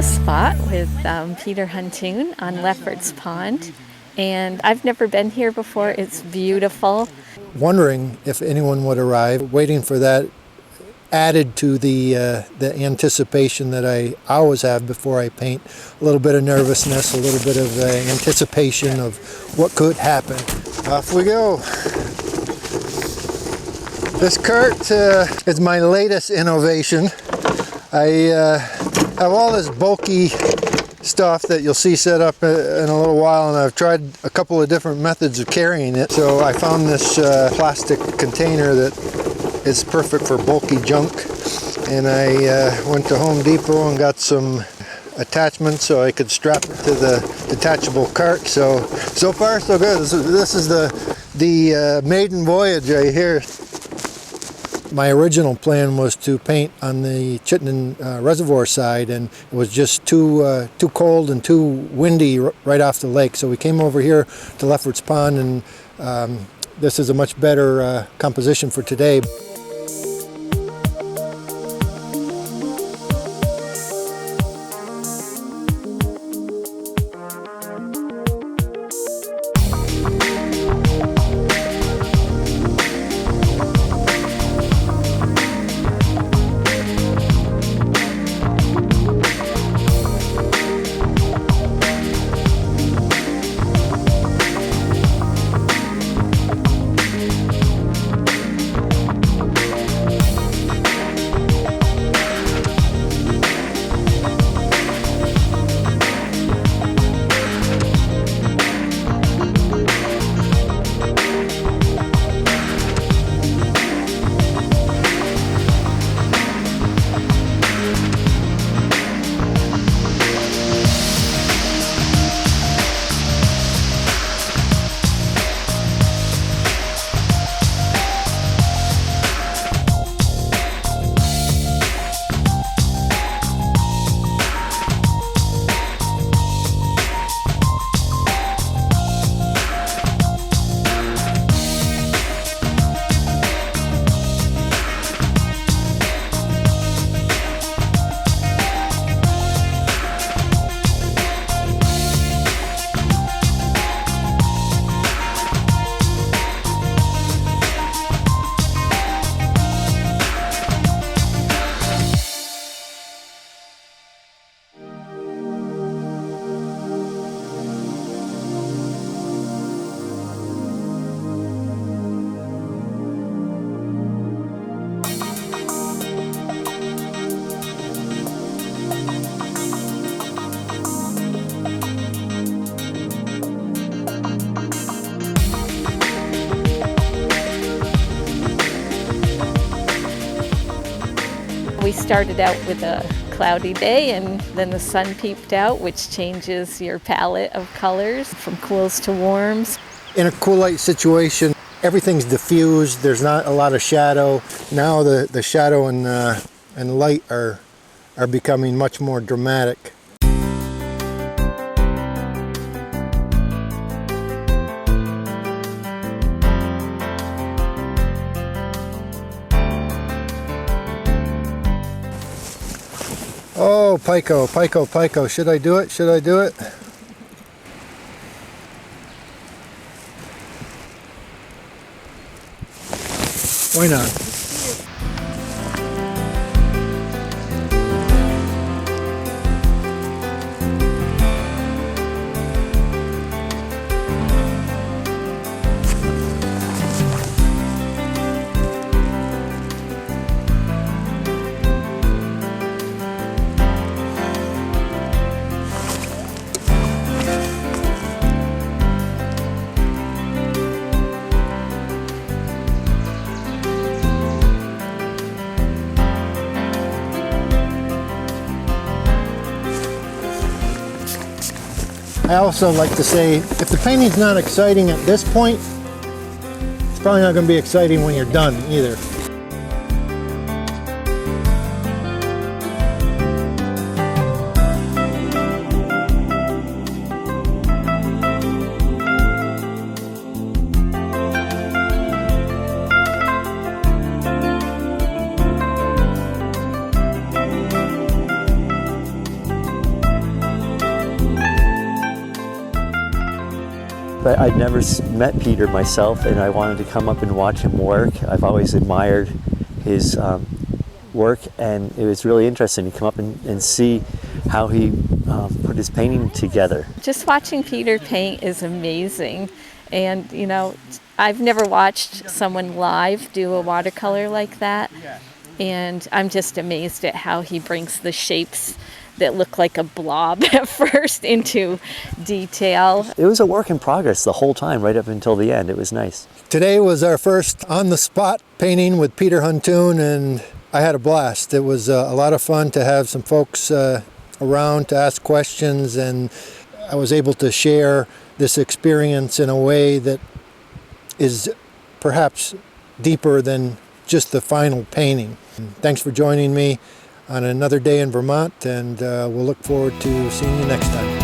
spot with Peter Huntoon on Lefferts Pond, and I've never been here before. It's beautiful. Wondering if anyone would arrive, waiting for that added to the anticipation that I always have before I paint. A little bit of nervousness, a little bit of anticipation of what could happen. Off we go. This cart is my latest innovation. I have all this bulky stuff that you'll see set up in a little while, and I've tried a couple of different methods of carrying it. So I found this plastic container that is perfect for bulky junk, and I went to Home Depot and got some attachments so I could strap it to the detachable cart. So far so good. This is the maiden voyage right here. My original plan was to paint on the Chittenden Reservoir side, and it was just too cold and too windy right off the lake. So we came over here to Lefferts Pond, and this is a much better composition for today. We started out with a cloudy day, and then the sun peeped out, which changes your palette of colors from cools to warms. In a cool light situation, everything's diffused. There's not a lot of shadow. Now the shadow and light are becoming much more dramatic. Oh, Pico, Pico, Pico. Should I do it? Should I do it? Why not? I also like to say, if the painting's not exciting at this point, it's probably not going to be exciting when you're done either. But I'd never met Peter myself, and I wanted to come up and watch him work. I've always admired his work, and it was really interesting to come up and see how he put his painting together. Just watching Peter paint is amazing. And, you know, I've never watched someone live do a watercolor like that. And I'm just amazed at how he brings the shapes that look like a blob at first into detail. It was a work in progress the whole time, right up until the end. It was nice. Today was our first on-the-spot painting with Peter Huntoon, and I had a blast. It was a lot of fun to have some folks around to ask questions, and I was able to share this experience in a way that is perhaps deeper than just the final painting. Thanks for joining me on another day in Vermont, and we'll look forward to seeing you next time.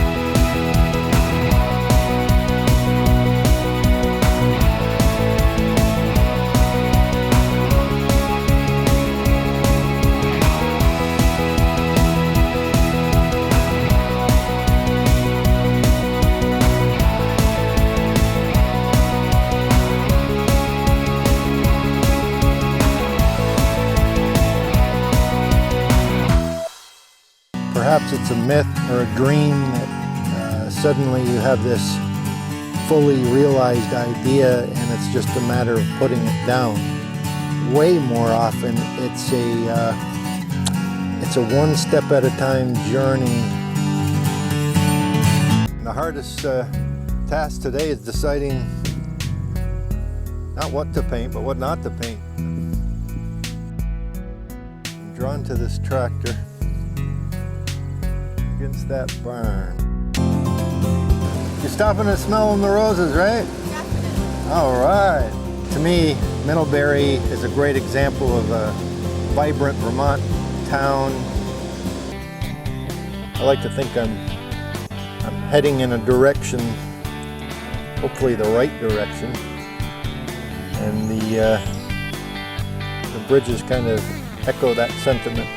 Perhaps it's a myth or a dream that suddenly you have this fully realized idea and it's just a matter of putting it down. Way more often it's a one step at a time journey. The hardest task today is deciding not what to paint, but what not to paint. I'm drawn to this tractor against that barn. You're stopping to smell the roses, right? Definitely. All right. To me, Middlebury is a great example of a vibrant Vermont town. I like to think I'm heading in a direction, hopefully the right direction, and the bridges kind of echo that sentiment.